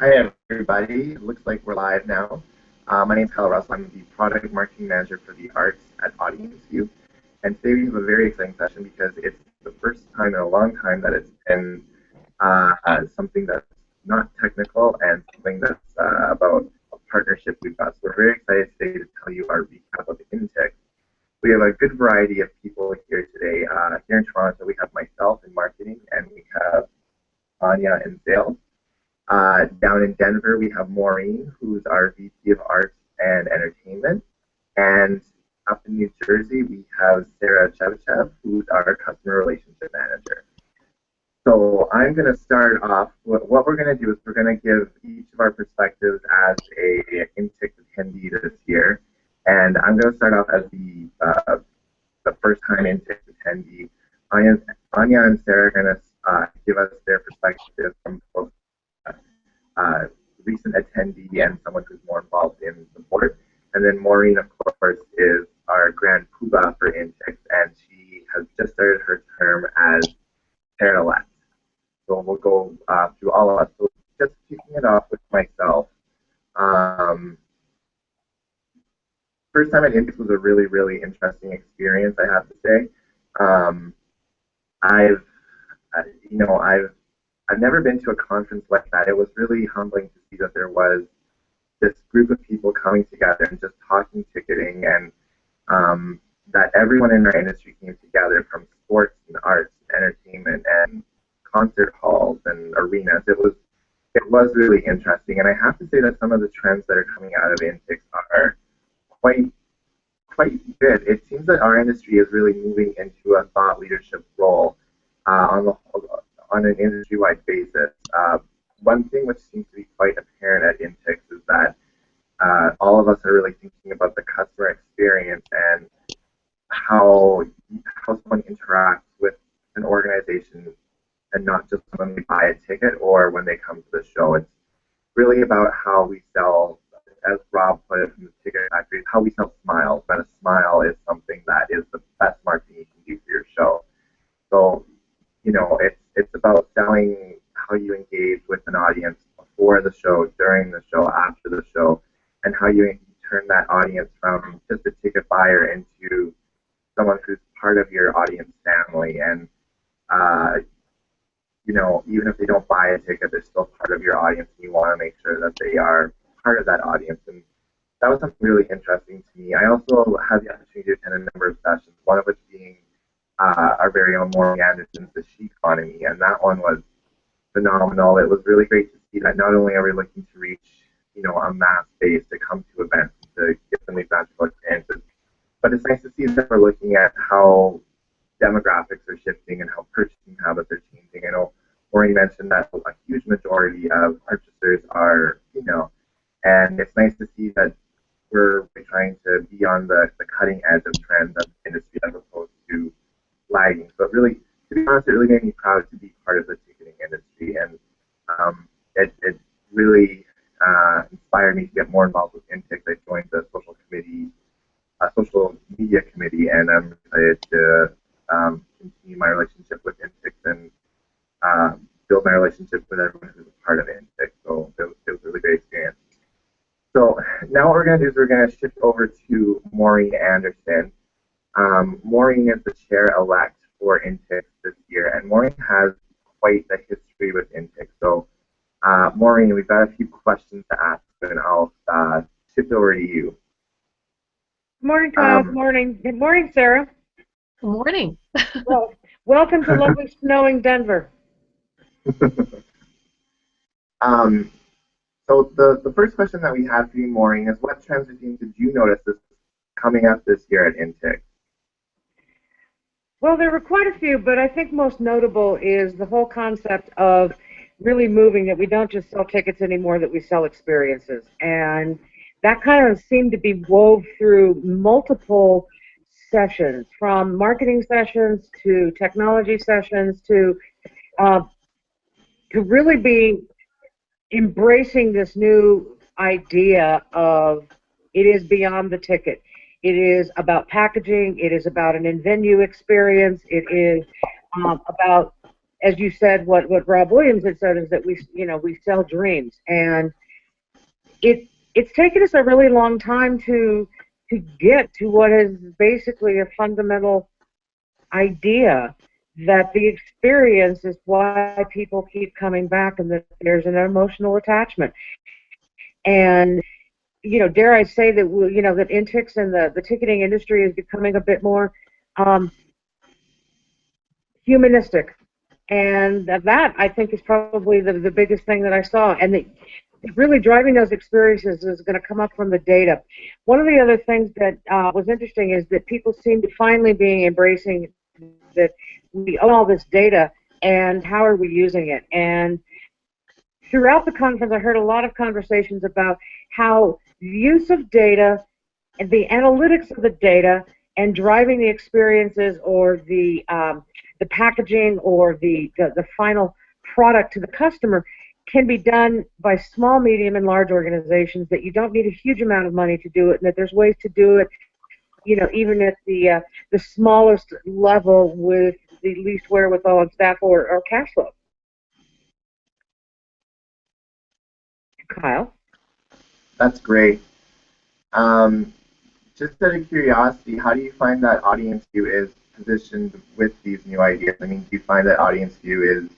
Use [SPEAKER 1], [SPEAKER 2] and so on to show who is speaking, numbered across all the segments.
[SPEAKER 1] Hi, everybody. It looks like we're live now. My name is Kyle Russell. I'm the product marketing manager for the arts at Audience View. And today we have a very exciting session because it's the first time in a long time that it's been something that's not technical and something that's about a partnership we've got. So we're very excited today to tell you our recap of INTIX. We have a good variety of people here today. Here in Toronto, we have myself in marketing, and we have Anya in sales. Down in Denver, we have Maureen, who's our VP of Arts and Entertainment. And up in New Jersey, we have Sarah Chevchev, who's our Customer Relationship Manager. So I'm going to start off. What we're going to do is we're going to give each of our perspectives as a INTIX attendee this year. And I'm going to start off as the first-time INTIX attendee. Anya and Sarah are going to give us their perspectives from both recent attendee and someone who's more involved in the board. And then Maureen, of course, is our grand poobah for INTIX, and she has just started her term as chair-elect. So we'll go through all of us. So just kicking it off with myself. First time at INTIX was a really, really interesting experience, I have to say. I've never been to a conference like that. It was really humbling to see that there was this group of people coming together and just talking ticketing, and that everyone in our industry came together from sports and arts, entertainment, and concert halls and arenas. It was really interesting, and I have to say that some of the trends that are coming out of INTIX are quite good. It seems that our industry is really moving into a thought leadership role on an industry-wide basis. One thing which seems to be quite apparent at INTIX is that all of us are really thinking about the customer experience and how someone interacts with an organization, and not just when they buy a ticket or when they come to the show. It's really about how we sell, as Rob put it from the Ticket Factory, how we sell smiles. That a smile is something that is the best marketing you can do for your show. So, it's about selling how you engage with an audience before the show, during the show, after the show, and how you turn that audience from just a ticket buyer into someone who's part of your audience family. And even if they don't buy a ticket, they're still part of your audience, and you want to make sure that they are part of that audience. And that was something really interesting to me. I also had the opportunity to attend a number of sessions, one of which being our very own Maureen Anderson's The She Economy, and that one was phenomenal. It was really great to see that not only are we looking to reach, a mass base to come to events, to get them practical experiences, but it's nice to see that we're looking at how demographics are shifting and how purchasing habits are changing. I know Maureen mentioned that a huge majority of purchasers are female, and it's nice to see that we're trying to be on the cutting edge of trends of the industry as opposed to lagging. So really, to be honest, it really made me proud to be part of the ticketing industry, and it really inspired me to get more involved with INTIX. I joined the social media committee, and I'm excited to continue my relationship with INTIX and build my relationship with everyone who's a part of INTIX. So it was a really great experience. So now what we're going to do is we're going to shift over to Maureen Anderson. Maureen is the chair-elect for INTIX this year, and Maureen has quite the history with INTIX. So, Maureen, we've got a few questions to ask, and I'll shift over to you.
[SPEAKER 2] Morning, Kyle. Morning. Good morning, Sarah.
[SPEAKER 3] Good morning.
[SPEAKER 2] Well, welcome to lovely snowing Denver.
[SPEAKER 1] So the first question that we have for you, Maureen, is what trends or themes did you notice coming up this year at INTIX?
[SPEAKER 2] Well, there were quite a few, but I think most notable is the whole concept of really moving that we don't just sell tickets anymore, that we sell experiences. And that kind of seemed to be wove through multiple sessions, from marketing sessions to technology sessions to really be embracing this new idea of it is beyond the ticket. It is about packaging. It is about an in-venue experience. It is about as you said, what Rob Williams had said is that we sell dreams, and it's taken us a really long time to get to what is basically a fundamental idea that the experience is why people keep coming back, and that there's an emotional attachment. And dare I say that that INTIX and the ticketing industry is becoming a bit more humanistic, and that I think is probably the biggest thing that I saw, and that really driving those experiences is going to come up from the data. One of the other things that was interesting is that people seem to finally be embracing that we own all this data, and how are we using it? And throughout the conference, I heard a lot of conversations about how the use of data and the analytics of the data and driving the experiences, or the packaging, or the final product to the customer can be done by small, medium, and large organizations, that you don't need a huge amount of money to do it, and that there's ways to do it, even at the smallest level with the least wherewithal and staff or cash flow. Kyle?
[SPEAKER 1] That's great. Just out of curiosity, how do you find that audience view is positioned with these new ideas? I mean, do you find that audience view is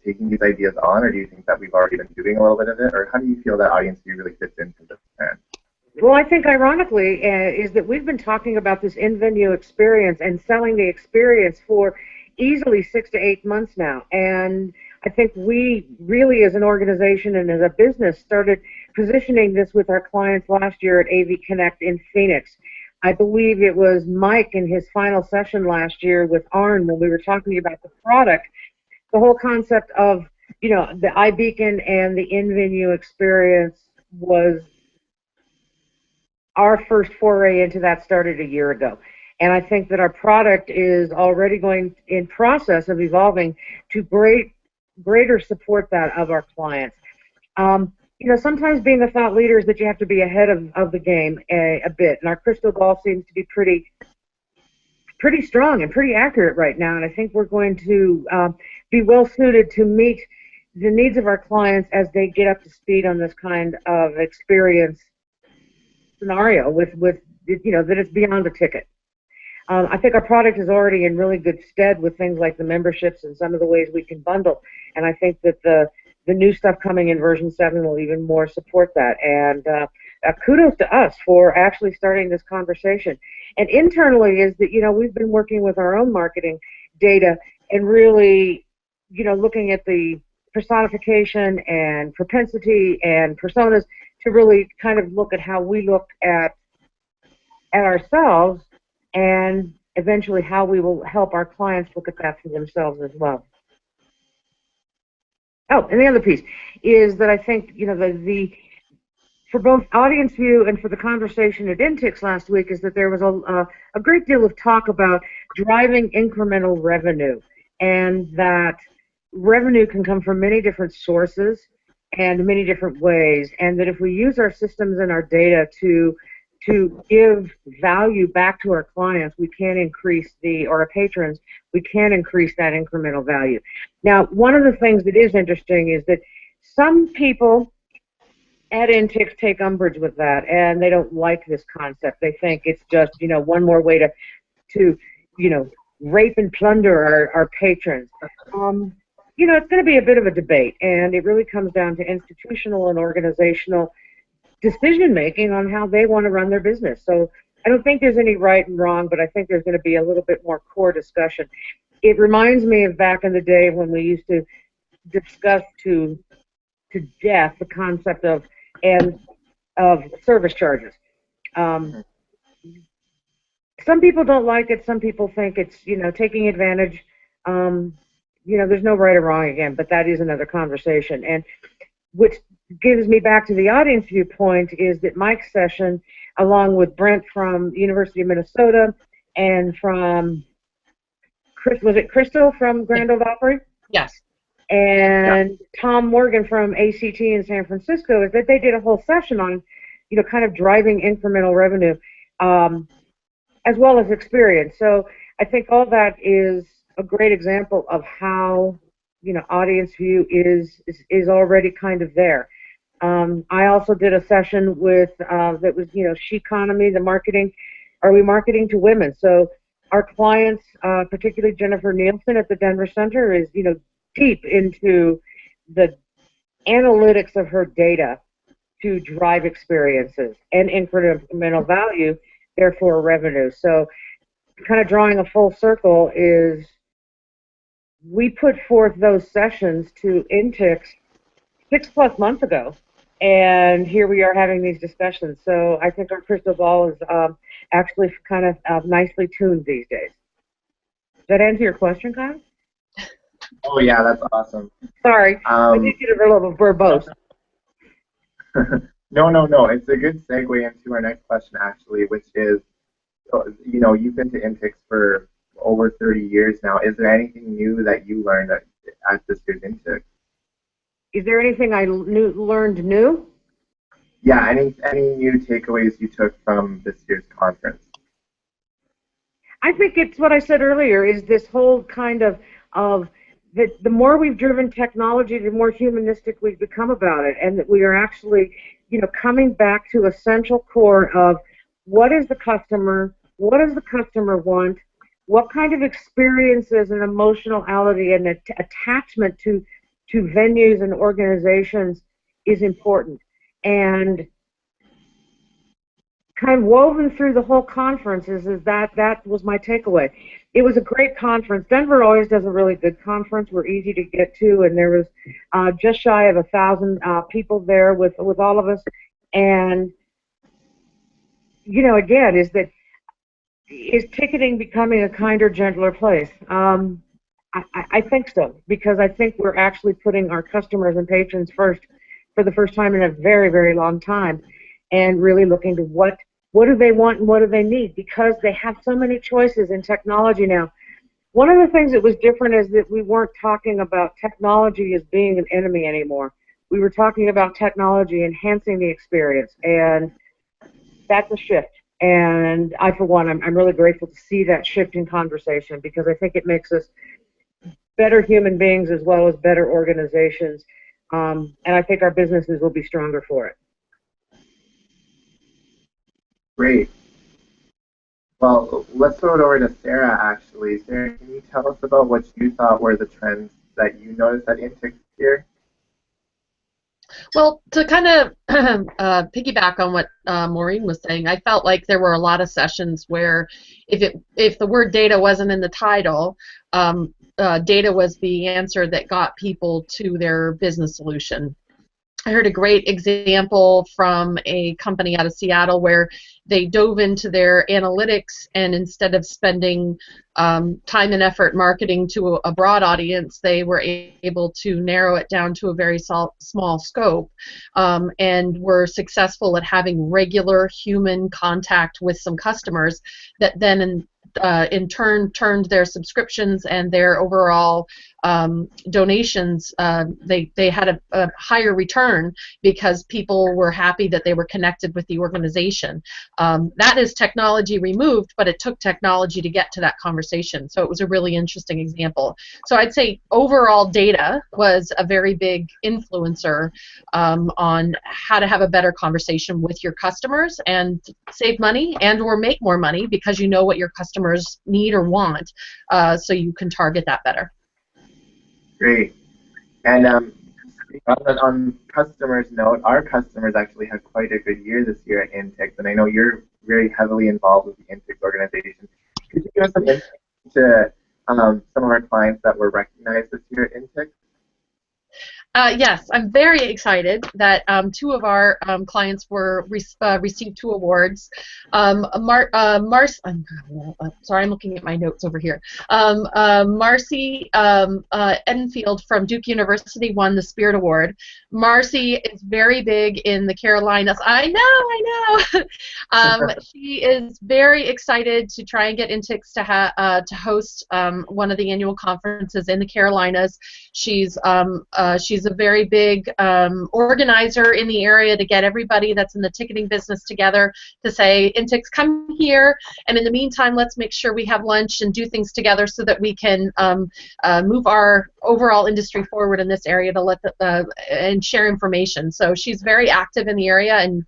[SPEAKER 1] taking these ideas on, or do you think that we've already been doing a little bit of it, or how do you feel that audience view really fits into this plan?
[SPEAKER 2] Well, I think ironically is that we've been talking about this in-venue experience and selling the experience for easily 6 to 8 months now, and I think we really, as an organization and as a business, started positioning this with our clients last year at AV Connect in Phoenix. I believe it was Mike in his final session last year with Arn, when we were talking about the product, the whole concept of the iBeacon and the in-venue experience was our first foray into that. Started a year ago. And I think that our product is already going in process of evolving to greater support that of our clients. Sometimes being a thought leader is that you have to be ahead of the game a bit, and our crystal ball seems to be pretty strong and pretty accurate right now, and I think we're going to be well suited to meet the needs of our clients as they get up to speed on this kind of experience scenario with that it's beyond a ticket. I think our product is already in really good stead with things like the memberships and some of the ways we can bundle, and I think that the new stuff coming in version 7 will even more support that. And kudos to us for actually starting this conversation. And internally is that we've been working with our own marketing data and really looking at the personification and propensity and personas to really kind of look at how we look at ourselves, and eventually how we will help our clients look at that for themselves as well. Oh, and the other piece is that I think for both audience view and for the conversation at INTIX last week is that there was a great deal of talk about driving incremental revenue, and that revenue can come from many different sources and many different ways, and that if we use our systems and our data to give value back to our clients, we can increase or our patrons, we can increase that incremental value. Now, one of the things that is interesting is that some people at INTIX take umbrage with that, and they don't like this concept. They think it's just one more way to rape and plunder our patrons. It's going to be a bit of a debate, and it really comes down to institutional and organizational decision making on how they want to run their business. So I don't think there's any right and wrong, but I think there's going to be a little bit more core discussion. It reminds me of back in the day when we used to discuss to death the concept of service charges. Some people don't like it. Some people think it's taking advantage. There's no right or wrong again, but that is another conversation. And which gives me back to the audience viewpoint is that Mike's session, along with Brent from the University of Minnesota and from Crystal from Grand Ole Opry?
[SPEAKER 3] Yes.
[SPEAKER 2] And Tom Morgan from ACT in San Francisco, is that they did a whole session on, kind of driving incremental revenue, as well as experience. So I think all that is a great example of how, audience view is already kind of there. I also did a session with that was, she economy, the marketing. Are we marketing to women? So our clients, particularly Jennifer Nielsen at the Denver Center, is deep into the analytics of her data to drive experiences and incremental value, therefore revenue. So kind of drawing a full circle is we put forth those sessions to INTIX 6+ months ago, and here we are having these discussions. So I think our crystal ball is actually kind of nicely tuned these days. Does that answer your question, Kyle?
[SPEAKER 1] Oh yeah, that's awesome.
[SPEAKER 2] Sorry, I did get a little verbose.
[SPEAKER 1] No. It's a good segue into our next question, actually, which is, you've been to INTIX for over 30 years now. Is there anything new that you learned at this year's INTIX?
[SPEAKER 2] Is there anything I learned new?
[SPEAKER 1] Yeah, any new takeaways you took from this year's conference?
[SPEAKER 2] I think it's what I said earlier, is this whole kind of the more we've driven technology, the more humanistic we've become about it, and that we are actually, coming back to a central core of what is the customer, what does the customer want, what kind of experiences and emotionality and attachment to venues and organizations is important. And kind of woven through the whole conference is that was my takeaway. It was a great conference. Denver always does a really good conference. We're easy to get to, and there was just shy of 1,000 people there with all of us. And again, is ticketing becoming a kinder, gentler place? I think so, because I think we're actually putting our customers and patrons first for the first time in a very, very long time, and really looking to what do they want and what do they need, because they have so many choices in technology now. One of the things that was different is that we weren't talking about technology as being an enemy anymore. We were talking about technology enhancing the experience, and that's a shift. And I, for one, I'm really grateful to see that shift in conversation, because I think it makes us better human beings as well as better organizations, and I think our businesses will be stronger for it.
[SPEAKER 1] Great. Well, let's throw it over to Sarah, actually. Sarah, can you tell us about what you thought were the trends that you noticed at INTIX here?
[SPEAKER 3] Well, to kind of piggyback on what Maureen was saying, I felt like there were a lot of sessions where if the word data wasn't in the title, data was the answer that got people to their business solution. I heard a great example from a company out of Seattle where they dove into their analytics, and instead of spending time and effort marketing to a broad audience, they were able to narrow it down to a very small scope, and were successful at having regular human contact with some customers that then in turn turned their subscriptions and their overall donations, they had a higher return because people were happy that they were connected with the organization. That is technology removed, but it took technology to get to that conversation. So it was a really interesting example. So I'd say overall data was a very big influencer on how to have a better conversation with your customers and save money and or make more money, because you know what your customers need or want, so you can target that better.
[SPEAKER 1] Great. And on customers' note, our customers actually had quite a good year this year at INTIX, and I know you're very heavily involved with the INTIX organization. Could you give us some insight to some of our clients that were recognized this year at INTIX?
[SPEAKER 3] Yes, I'm very excited that two of our clients were received 2 awards. Sorry, I'm looking at my notes over here. Marcy Enfield from Duke University won the Spirit Award. Marcy is very big in the Carolinas. I know. She is very excited to try and get INTIX to host one of the annual conferences in the Carolinas. She's a very big organizer in the area to get everybody that's in the ticketing business together to say, INTIX, come here, and in the meantime, let's make sure we have lunch and do things together so that we can move our overall industry forward in this area to let and share information. So she's very active in the area, and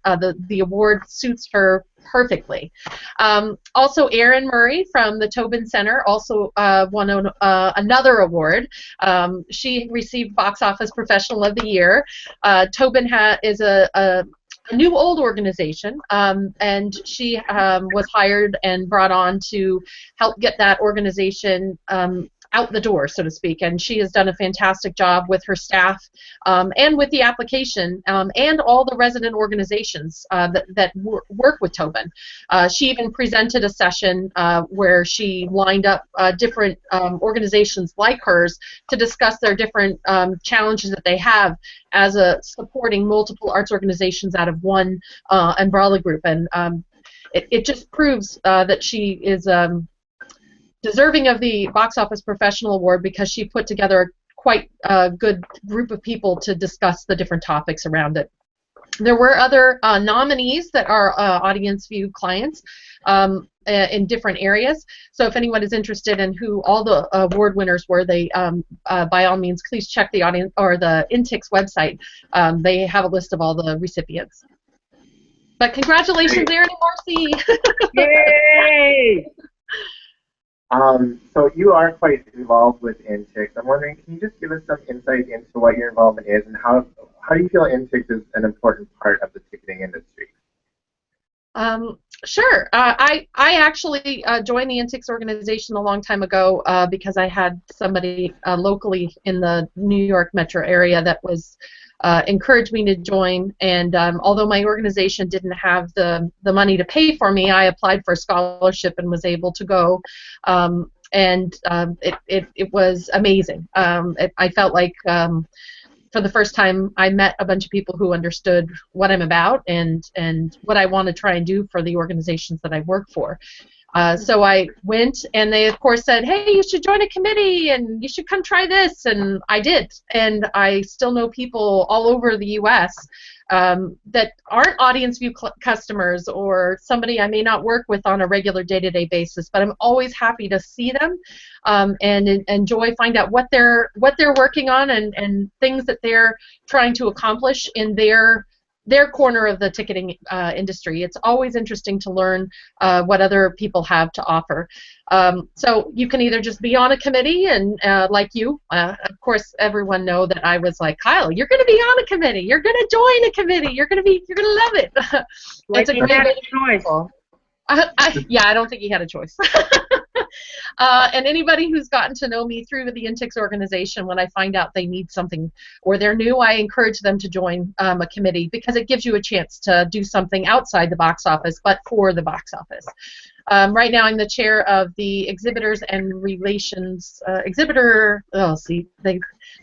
[SPEAKER 3] the award suits her perfectly. Also, Erin Murray from the Tobin Center also won another award. She received Box Office Professional of the Year. Tobin is a new old organization, and she was hired and brought on to help get that organization out the door, so to speak, and she has done a fantastic job with her staff and with the application and all the resident organizations that work with Tobin. She even presented a session where she lined up different organizations like hers to discuss their different challenges that they have as supporting multiple arts organizations out of one umbrella group, and it just proves that she is deserving of the Box Office Professional Award because she put together a quite good group of people to discuss the different topics around it. There were other nominees that are audience view clients in different areas. So if anyone is interested in who all the award winners were, they by all means please check the audience or the INTIX website. They have a list of all the recipients. But congratulations, Erin and Marcy!
[SPEAKER 2] Yay!
[SPEAKER 1] So you are quite involved with INTIX. I'm wondering, can you just give us some insight into what your involvement is and how do you feel INTIX is an important part of the ticketing industry?
[SPEAKER 3] Sure. I actually joined the INTIX organization a long time ago because I had somebody locally in the New York metro area that was encouraged me to join, and although my organization didn't have the money to pay for me, I applied for a scholarship and was able to go, and it was amazing. I felt like for the first time I met a bunch of people who understood what I'm about and what I want to try and do for the organizations that I work for. So I went, and they of course said, hey, you should join a committee and you should come try this, and I did, and I still know people all over the US that aren't audience view customers or somebody I may not work with on a regular day-to-day basis, but I'm always happy to see them and find out what they're working on and things that they're trying to accomplish in their corner of the ticketing industry. It's always interesting to learn what other people have to offer. So you can either just be on a committee and like you, of course everyone know that I was like, Kyle, you're going to be on a committee, you're going to join a committee, you're going to love it.
[SPEAKER 2] Like
[SPEAKER 3] it's a great way to
[SPEAKER 2] choice.
[SPEAKER 3] yeah, I don't think he had a choice. And anybody who's gotten to know me through the INTIX organization, when I find out they need something or they're new, I encourage them to join a committee because it gives you a chance to do something outside the box office, but for the box office. Right now, I'm the chair of the Exhibitors and Relations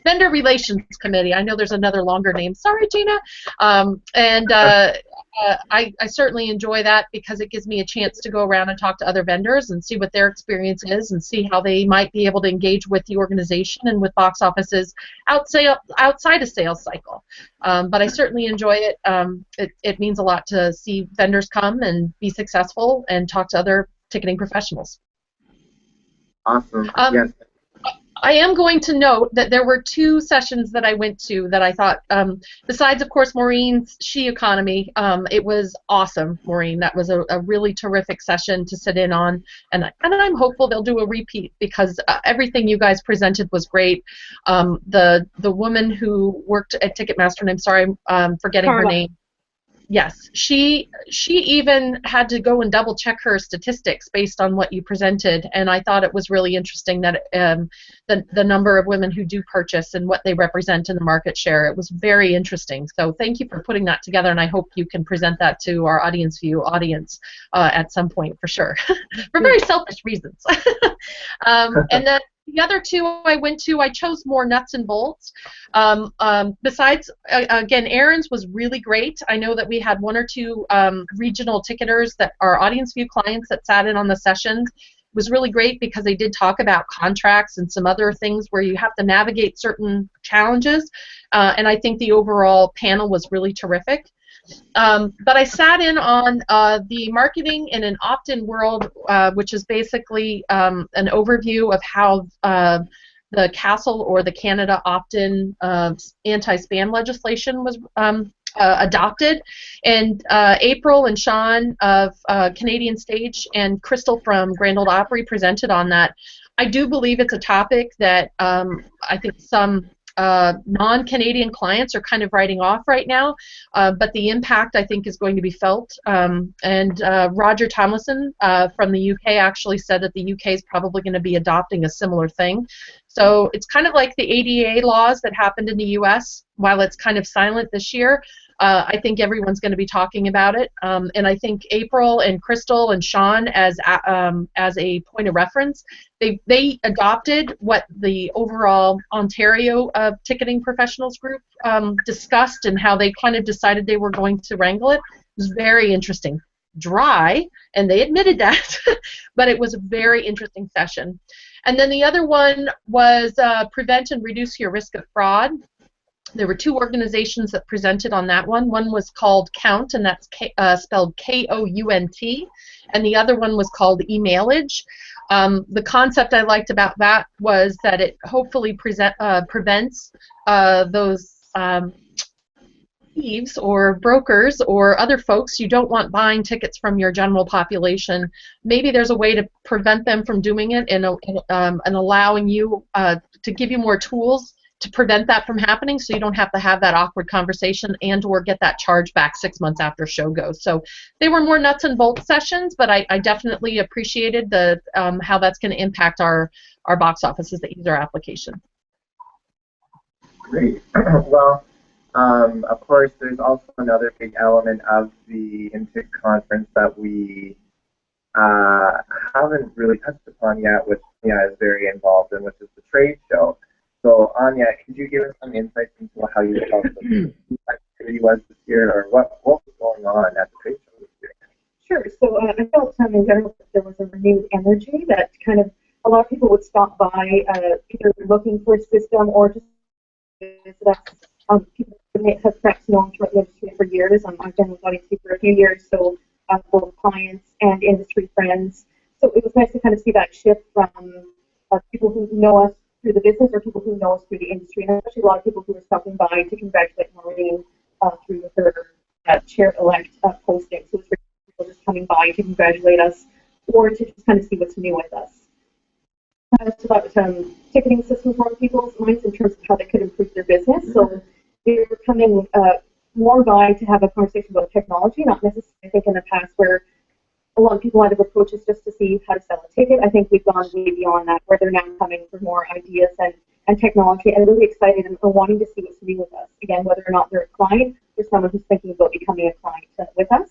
[SPEAKER 3] Vendor Relations Committee. I know there's another longer name. Sorry, Gina. I certainly enjoy that because it gives me a chance to go around and talk to other vendors and see what their experience is and see how they might be able to engage with the organization and with box offices outside a sales cycle. But I certainly enjoy it. It means a lot to see vendors come and be successful and talk to other ticketing professionals.
[SPEAKER 1] Awesome. Yes.
[SPEAKER 3] I am going to note that there were 2 sessions that I went to that I thought, besides, of course, Maureen's She Economy, it was awesome, Maureen. That was a really terrific session to sit in on, and I'm hopeful they'll do a repeat because everything you guys presented was great. The woman who worked at Ticketmaster, and I'm sorry I'm forgetting her name. Yes, she even had to go and double check her statistics based on what you presented, and I thought it was really interesting that the number of women who do purchase and what they represent in the market share. It was very interesting. So thank you for putting that together, and I hope you can present that to our audience view audience at some point for sure, for very selfish reasons. And then the other 2 I went to, I chose more nuts and bolts. Besides, again, Erin's was really great. I know that we had 1 or 2 regional ticketers that are audience view clients that sat in on the sessions, was really great because they did talk about contracts and some other things where you have to navigate certain challenges, and I think the overall panel was really terrific. But I sat in on the marketing in an opt-in world, which is basically an overview of how the CASL, or the Canada opt-in anti-spam legislation, was adopted. And April and Sean of Canadian Stage and Crystal from Grand Ole Opry presented on that. I do believe it's a topic that I think some non-Canadian clients are kind of writing off right now, but the impact, I think, is going to be felt. And Roger Tomlinson from the UK actually said that the UK is probably going to be adopting a similar thing. So it's kind of like the ADA laws that happened in the US. While it's kind of silent this year, I think everyone's going to be talking about it. And I think April and Crystal and Sean, as a point of reference, they adopted what the overall Ontario ticketing professionals group discussed, and how they kind of decided they were going to wrangle it. It was very interesting. Dry, and they admitted that, but it was a very interesting session. And then the other one was prevent and reduce your risk of fraud. There were two organizations that presented on that one. One was called COUNT, and that's spelled K-O-U-N-T, and the other one was called Emailage. The concept I liked about that was that it hopefully prevents those thieves or brokers or other folks you don't want buying tickets from your general population. Maybe there's a way to prevent them from doing it, and allowing you to give you more tools to prevent that from happening, so you don't have to have that awkward conversation and or get that charge back 6 months after a show goes. So they were more nuts and bolts sessions, but I definitely appreciated the how that's going to impact our box offices, the user application.
[SPEAKER 1] Great. Well, of course, there's also another big element of the INTIX conference that we haven't really touched upon yet, which Anya is very involved in, which is the trade show. So, Anya, could you give us some insights into how you felt the activity was this year, or what was going on at the trade show this year?
[SPEAKER 4] Sure. So I felt in general that there was a renewed energy, that kind of a lot of people would stop by either looking for a system or just visit us. People have perhaps known throughout the industry for years. I've been with INTIX for a few years, so both clients and industry friends. So it was nice to kind of see that shift from people who know us through the business or people who know us through the industry, and especially a lot of people who are stopping by to congratulate Maureen through her chair-elect posting. So it's really people just coming by to congratulate us or to just kind of see what's new with us. It's about ticketing systems on people's minds in terms of how they could improve their business. So they're coming more by to have a conversation about technology, not necessarily, I think, in the past where a lot of people might have approached us just to see how to sell a ticket. I think we've gone way beyond that, where they're now coming for more ideas and technology, and really excited and wanting to see what's new with us. Again, whether or not they're a client or someone who's thinking about becoming a client with us.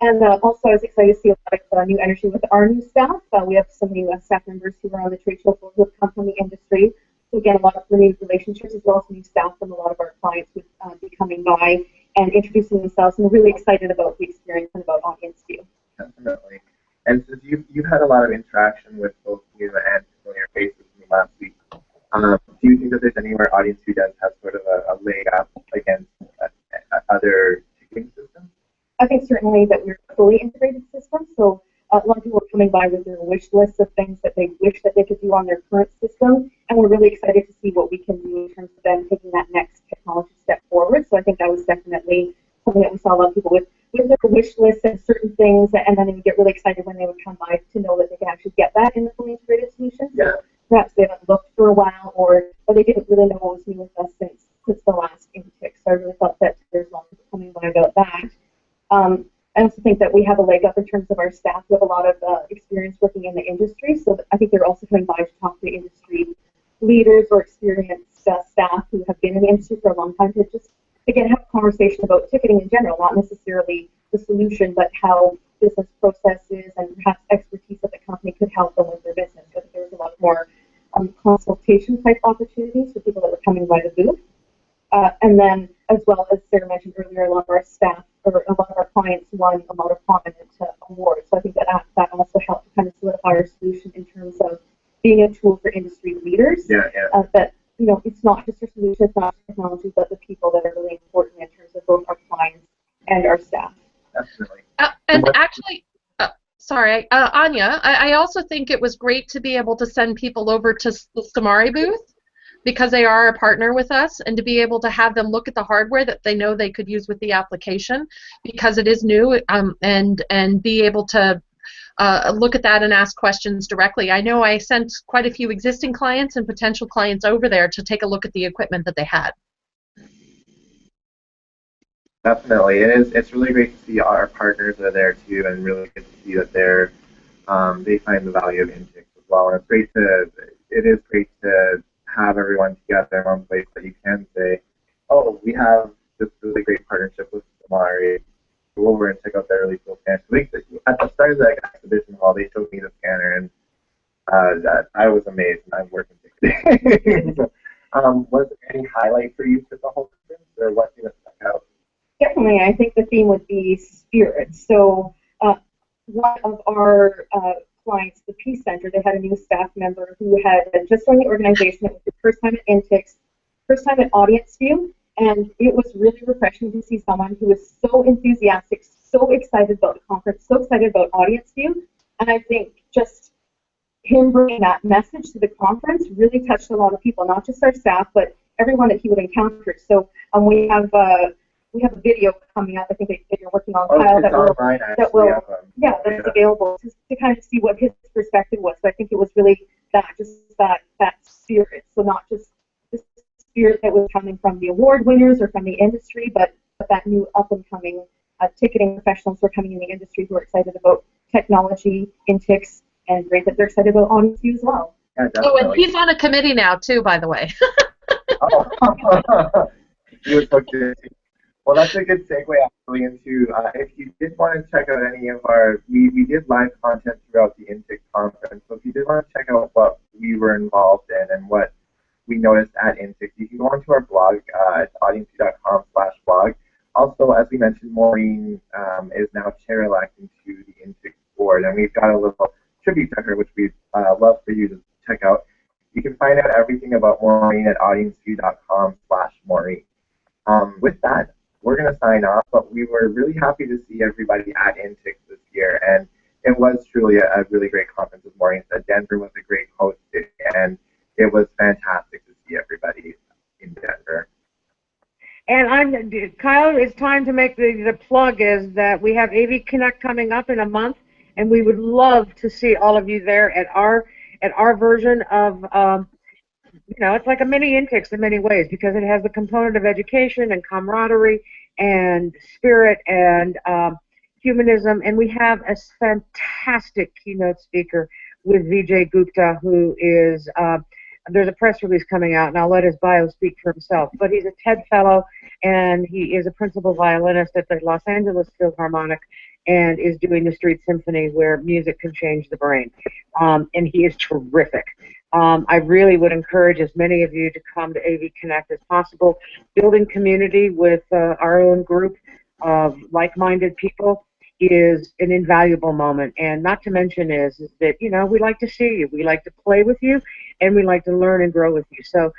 [SPEAKER 4] And also, I was excited to see a lot of new energy with our new staff. We have some new staff members who are on the trade show floor who have come from the industry. So again, a lot of renewed relationships, as well as new staff from a lot of our clients who would be coming by and introducing themselves. And we're really excited about the experience and about audience view.
[SPEAKER 1] Definitely. And since you've had a lot of interaction with both new and familiar faces in the last week, do you think that there's anywhere Audience View does have sort of a leg up against other ticketing systems?
[SPEAKER 4] I think certainly that we're a fully integrated system. So a lot of people are coming by with their wish lists of things that they wish that they could do on their current system, and we're really excited to see what we can do in terms of them taking that next technology step forward. So I think that was definitely something that we saw a lot of people with their wish lists and certain things, and then they would get really excited when they would come by to know that they can actually get that in the fully integrated solution. So perhaps they haven't looked for a while, or they didn't really know what was new with us since the last INTIX. So I really thought that there's a lot of people coming by about that. I also think that we have a leg up in terms of our staff. We have a lot of experience working in the industry, so I think they're also coming by to talk to industry leaders or experienced staff who have been in the industry for a long time to just, again, have a conversation about ticketing in general, not necessarily the solution, but how business processes and perhaps expertise at the company could help them with their business. So there was a lot more consultation type opportunities for people that were coming by the booth. And then, as well as Sarah mentioned earlier, a lot of our staff or a lot of our clients won a lot of prominent awards. So I think that also helped to kind of solidify our solution in terms of being a tool for industry leaders. That it's not just a solution, it's not technology, but the people that are really important in terms of both our clients and our staff.
[SPEAKER 1] Definitely.
[SPEAKER 3] And actually, sorry, Anya, I also think it was great to be able to send people over to the Stamari booth, because they are a partner with us, and to be able to have them look at the hardware that they know they could use with the application, because it is new, and be able to look at that and ask questions directly. I know I sent quite a few existing clients and potential clients over there to take a look at the equipment that they had.
[SPEAKER 1] Definitely, it's really great to see our partners are there too, and really good to see that they find the value of INTIX as well. And it is great to have everyone together in one place that you can say, oh, we have this really great partnership with Stamari. Go over and check out their really cool scanner. At the start of the exhibition hall, they showed me the scanner, and I was amazed, and I'm working today. Was there any highlight for you for the whole conference, or what did it stuck out?
[SPEAKER 4] Definitely, I think the theme would be spirit. So one of our clients, the Peace Center, they had a new staff member who had just joined the organization. It was the first time at INTIX, first time at Audience View, and it was really refreshing to see someone who was so enthusiastic, so excited about the conference, so excited about Audience View. And I think just him bringing that message to the conference really touched a lot of people, not just our staff, but everyone that he would encounter. So we have a video coming up. I think that you're working on, Kyle, that's available to kind of see what his perspective was. So I think it was really that spirit. So not just the spirit that was coming from the award winners or from the industry, but that new up and coming ticketing professionals who are coming in the industry who are excited about technology, INTIX, and great that they're excited about Audience View as well.
[SPEAKER 1] Yeah,
[SPEAKER 3] oh, and he's on a committee now too, by the way.
[SPEAKER 1] He was hooked in. Well, that's a good segue actually into if you did want to check out any of we did live content throughout the INTIX conference. So if you did want to check out what we were involved in and what we noticed at INTIX, you can go onto our blog at audienceview.com/blog. Also, as we mentioned, Maureen is now chair-elect into the INTIX board, and we've got a little tribute to her, which we'd love for you to check out. You can find out everything about Maureen at audienceview.com/Maureen. With that, we're going to sign off, but we were really happy to see everybody at INTIX this year, and it was truly a really great conference, as Maureen said. Denver was a great host, and it was fantastic to see everybody in Denver.
[SPEAKER 2] And Kyle, it's time to make the plug is that we have AV Connect coming up in a month, and we would love to see all of you there at our version of it's like a mini INTIX in many ways, because it has the component of education and camaraderie and spirit and humanism, and we have a fantastic keynote speaker with Vijay Gupta, who is there's a press release coming out, and I'll let his bio speak for himself, but he's a TED Fellow, and he is a principal violinist at the Los Angeles Philharmonic, and is doing the Street Symphony, where music can change the brain, and he is terrific. I really would encourage as many of you to come to AV Connect as possible. Building community with our own group of like-minded people is an invaluable moment, and not to mention is that we like to see you, we like to play with you, and we like to learn and grow with you. So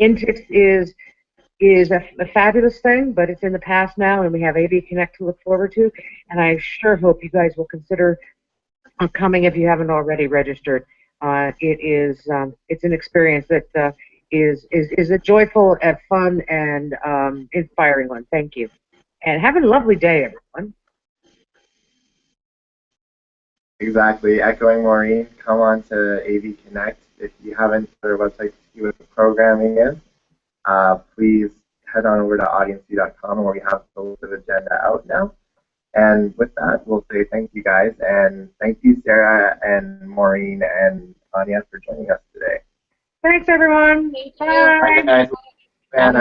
[SPEAKER 2] INTIX is a fabulous thing, but it's in the past now, and we have AV Connect to look forward to, and I sure hope you guys will consider coming if you haven't already registered. It's an experience that is a joyful and fun and inspiring one. Thank you, and have a lovely day, everyone.
[SPEAKER 1] Exactly. Echoing Maureen, come on to AV Connect. If you haven't, their website to see what the programming is, please head on over to audienceview.com, where we have the list of agenda out now. And with that, we'll say thank you guys, and thank you, Sarah and Maureen and Anya, for joining us today.
[SPEAKER 2] Thanks, everyone.
[SPEAKER 3] Thank you.
[SPEAKER 2] Bye.
[SPEAKER 1] Bye, guys. And,